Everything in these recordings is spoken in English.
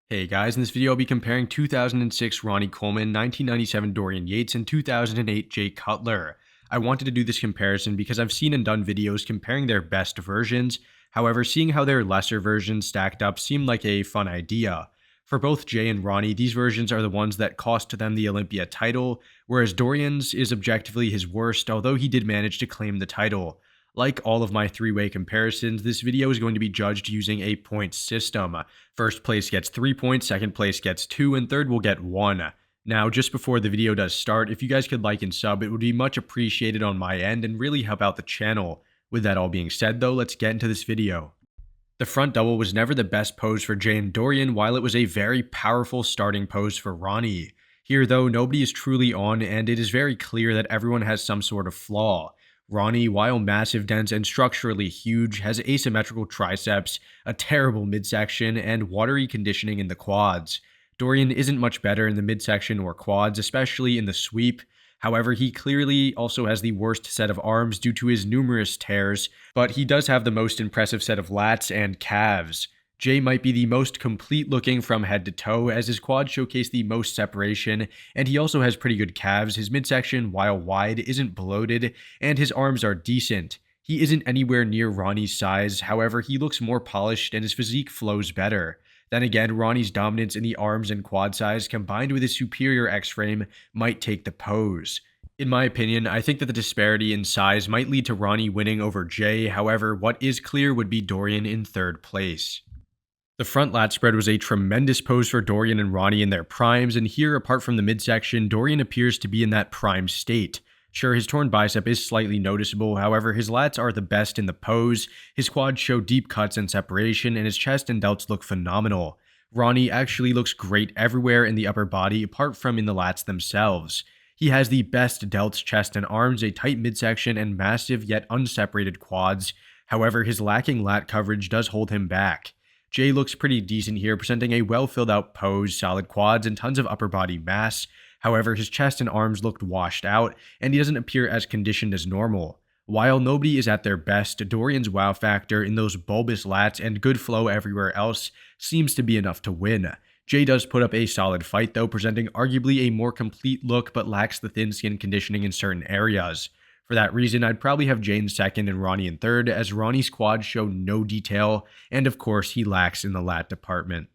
Hey guys, in this video I'll be comparing 2006 Ronnie Coleman, 1997 Dorian Yates, and 2008 Jay Cutler. I wanted to do this comparison because I've seen and done videos comparing their best versions. However, seeing how their lesser versions stacked up seemed like a fun idea. For both Jay and Ronnie, these versions are the ones that cost them the Olympia title, whereas Dorian's is objectively his worst, although he did manage to claim the title. Like all of my three-way comparisons, this video is going to be judged using a point system. First place gets 3 points, second place gets 2, and third will get 1. Now, just before the video does start, if you guys could like and sub, it would be much appreciated on my end and really help out the channel. With that all being said though, let's get into this video. The front double was never the best pose for Jay and Dorian, while it was a very powerful starting pose for Ronnie. Here though, nobody is truly on, and it is very clear that everyone has some sort of flaw. Ronnie, while massive, dense, and structurally huge, has asymmetrical triceps, a terrible midsection, and watery conditioning in the quads. Dorian isn't much better in the midsection or quads, especially in the sweep. However, he clearly also has the worst set of arms due to his numerous tears, but he does have the most impressive set of lats and calves. Jay might be the most complete looking from head to toe, as his quads showcase the most separation, and he also has pretty good calves. His midsection, while wide, isn't bloated, and his arms are decent. He isn't anywhere near Ronnie's size, however, he looks more polished and his physique flows better. Then again, Ronnie's dominance in the arms and quad size combined with his superior X-frame might take the pose. In my opinion, I think that the disparity in size might lead to Ronnie winning over Jay, however, what is clear would be Dorian in third place. The front lat spread was a tremendous pose for Dorian and Ronnie in their primes, and here, apart from the midsection, Dorian appears to be in that prime state. Sure, his torn bicep is slightly noticeable, however, his lats are the best in the pose, his quads show deep cuts and separation, and his chest and delts look phenomenal. Ronnie actually looks great everywhere in the upper body, apart from in the lats themselves. He has the best delts, chest, and arms, a tight midsection, and massive yet unseparated quads. However, his lacking lat coverage does hold him back. Jay looks pretty decent here, presenting a well filled out pose, solid quads, and tons of upper body mass. However, his chest and arms looked washed out, and he doesn't appear as conditioned as normal. While nobody is at their best, Dorian's wow factor in those bulbous lats and good flow everywhere else seems to be enough to win. Jay does put up a solid fight though, presenting arguably a more complete look but lacks the thin skin conditioning in certain areas. For that reason, I'd probably have Jay in second and Ronnie in third, as Ronnie's quads show no detail, and of course he lacks in the lat department.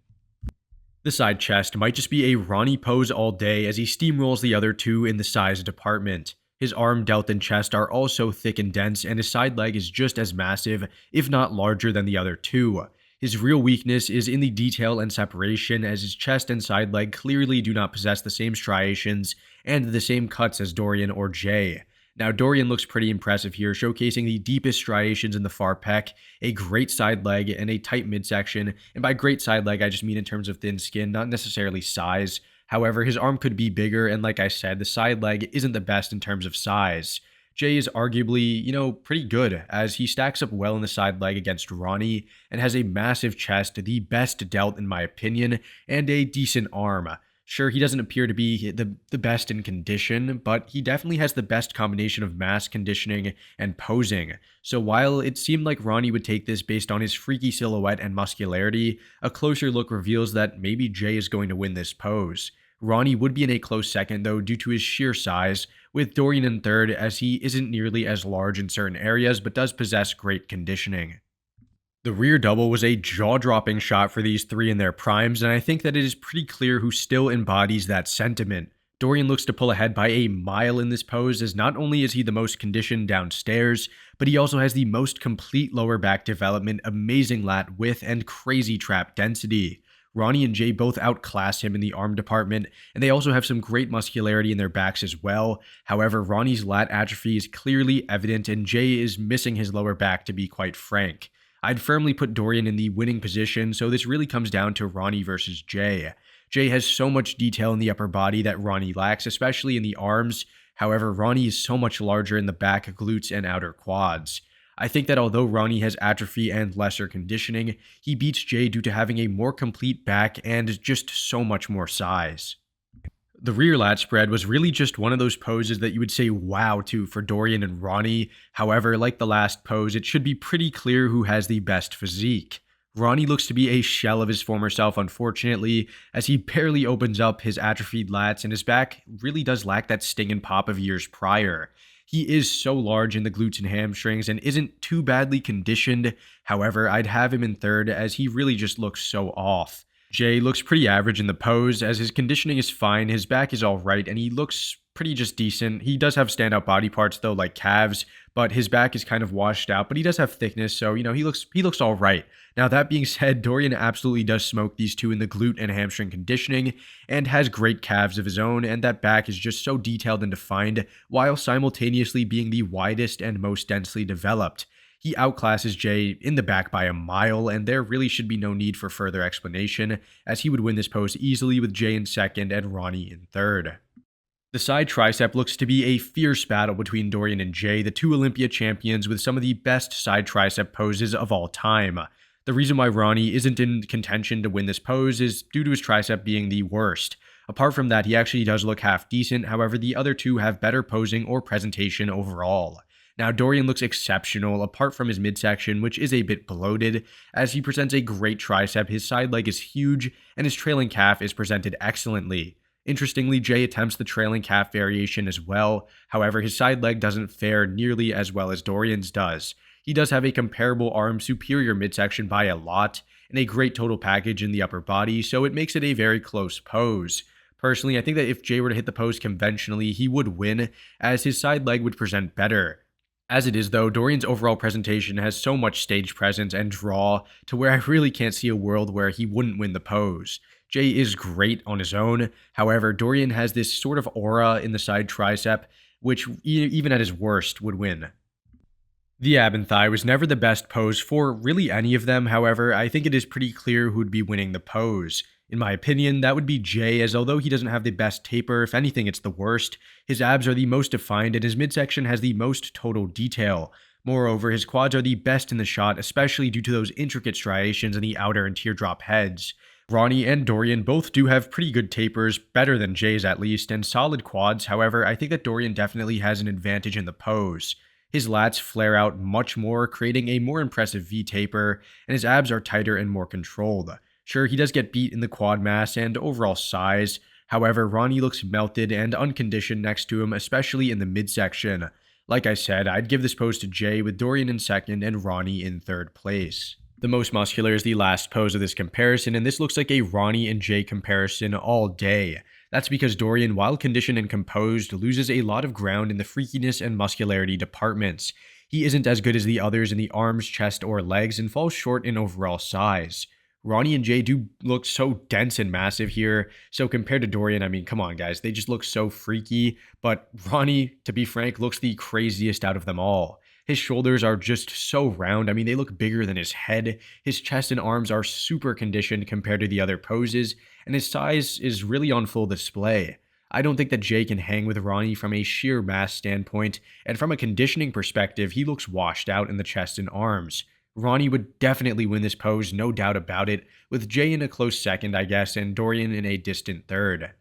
The side chest might just be a Ronnie pose all day, as he steamrolls the other two in the size department. His arm, delt, and chest are also thick and dense, and his side leg is just as massive, if not larger than the other two. His real weakness is in the detail and separation, as his chest and side leg clearly do not possess the same striations and the same cuts as Dorian or Jay. Now, Dorian looks pretty impressive here, showcasing the deepest striations in the far pec, a great side leg, and a tight midsection. And by great side leg, I just mean in terms of thin skin, not necessarily size. However, his arm could be bigger, and like I said, the side leg isn't the best in terms of size. Jay is arguably, pretty good, as he stacks up well in the side leg against Ronnie, and has a massive chest, the best delt in my opinion, and a decent arm. Sure, he doesn't appear to be the best in condition, but he definitely has the best combination of mass, conditioning, and posing. So while it seemed like Ronnie would take this based on his freaky silhouette and muscularity, a closer look reveals that maybe Jay is going to win this pose. Ronnie would be in a close second though due to his sheer size, with Dorian in third as he isn't nearly as large in certain areas but does possess great conditioning. The rear double was a jaw-dropping shot for these three in their primes, and I think that it is pretty clear who still embodies that sentiment. Dorian looks to pull ahead by a mile in this pose, as not only is he the most conditioned downstairs, but he also has the most complete lower back development, amazing lat width, and crazy trap density. Ronnie and Jay both outclass him in the arm department, and they also have some great muscularity in their backs as well. However, Ronnie's lat atrophy is clearly evident, and Jay is missing his lower back, to be quite frank. I'd firmly put Dorian in the winning position, so this really comes down to Ronnie versus Jay. Jay has so much detail in the upper body that Ronnie lacks, especially in the arms. However, Ronnie is so much larger in the back, glutes, and outer quads. I think that although Ronnie has atrophy and lesser conditioning, he beats Jay due to having a more complete back and just so much more size. The rear lat spread was really just one of those poses that you would say wow to for Dorian and Ronnie. However, like the last pose, it should be pretty clear who has the best physique. Ronnie looks to be a shell of his former self, unfortunately, as he barely opens up his atrophied lats and his back really does lack that sting and pop of years prior. He is so large in the glutes and hamstrings and isn't too badly conditioned. However, I'd have him in third as he really just looks so off. Jay looks pretty average in the pose as his conditioning is fine, his back is alright, and he looks pretty just decent. He does have standout body parts though, like calves, but his back is kind of washed out, but he does have thickness, so he looks alright. Now that being said, Dorian absolutely does smoke these two in the glute and hamstring conditioning and has great calves of his own, and that back is just so detailed and defined while simultaneously being the widest and most densely developed. He outclasses Jay in the back by a mile, and there really should be no need for further explanation, as he would win this pose easily with Jay in second and Ronnie in third. The side tricep looks to be a fierce battle between Dorian and Jay, the two Olympia champions with some of the best side tricep poses of all time. The reason why Ronnie isn't in contention to win this pose is due to his tricep being the worst. Apart from that, he actually does look half decent, however the other two have better posing or presentation overall. Now, Dorian looks exceptional apart from his midsection, which is a bit bloated, as he presents a great tricep, his side leg is huge, and his trailing calf is presented excellently. Interestingly, Jay attempts the trailing calf variation as well, however his side leg doesn't fare nearly as well as Dorian's does. He does have a comparable arm superior midsection by a lot, and a great total package in the upper body, so it makes it a very close pose. Personally, I think that if Jay were to hit the pose conventionally, he would win, as his side leg would present better. As it is though, Dorian's overall presentation has so much stage presence and draw to where I really can't see a world where he wouldn't win the pose. Jay is great on his own, however, Dorian has this sort of aura in the side tricep, which even at his worst would win. The ab and thigh was never the best pose for really any of them, however, I think it is pretty clear who would be winning the pose. In my opinion, that would be Jay, as although he doesn't have the best taper, if anything it's the worst, his abs are the most defined and his midsection has the most total detail. Moreover, his quads are the best in the shot, especially due to those intricate striations in the outer and teardrop heads. Ronnie and Dorian both do have pretty good tapers, better than Jay's at least, and solid quads, however, I think that Dorian definitely has an advantage in the pose. His lats flare out much more, creating a more impressive V-taper, and his abs are tighter and more controlled. Sure, he does get beat in the quad mass and overall size, however, Ronnie looks melted and unconditioned next to him, especially in the midsection. Like I said, I'd give this pose to Jay with Dorian in second and Ronnie in third place. The most muscular is the last pose of this comparison, and this looks like a Ronnie and Jay comparison all day. That's because Dorian, while conditioned and composed, loses a lot of ground in the freakiness and muscularity departments. He isn't as good as the others in the arms, chest, or legs, and falls short in overall size. Ronnie and Jay do look so dense and massive here, so compared to Dorian, I mean, come on guys, they just look so freaky, but Ronnie, to be frank, looks the craziest out of them all. His shoulders are just so round, I mean, they look bigger than his head, his chest and arms are super conditioned compared to the other poses, and his size is really on full display. I don't think that Jay can hang with Ronnie from a sheer mass standpoint, and from a conditioning perspective, he looks washed out in the chest and arms. Ronnie would definitely win this pose, no doubt about it, with Jay in a close second, I guess, and Dorian in a distant third.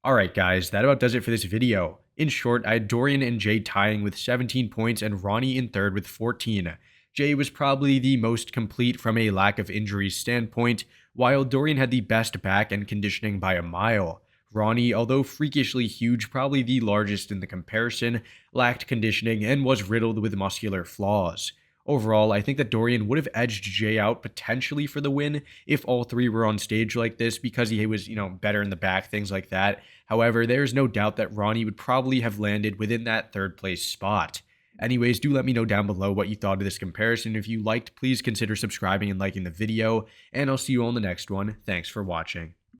Alright guys, that about does it for this video. In short, I had Dorian and Jay tying with 17 points and Ronnie in third with 14. Jay was probably the most complete from a lack of injuries standpoint, while Dorian had the best back and conditioning by a mile. Ronnie, although freakishly huge, probably the largest in the comparison, lacked conditioning and was riddled with muscular flaws. Overall, I think that Dorian would have edged Jay out potentially for the win if all three were on stage like this because he was, better in the back, things like that. However, there's no doubt that Ronnie would probably have landed within that third place spot. Anyways, do let me know down below what you thought of this comparison. If you liked, please consider subscribing and liking the video, and I'll see you on the next one. Thanks for watching.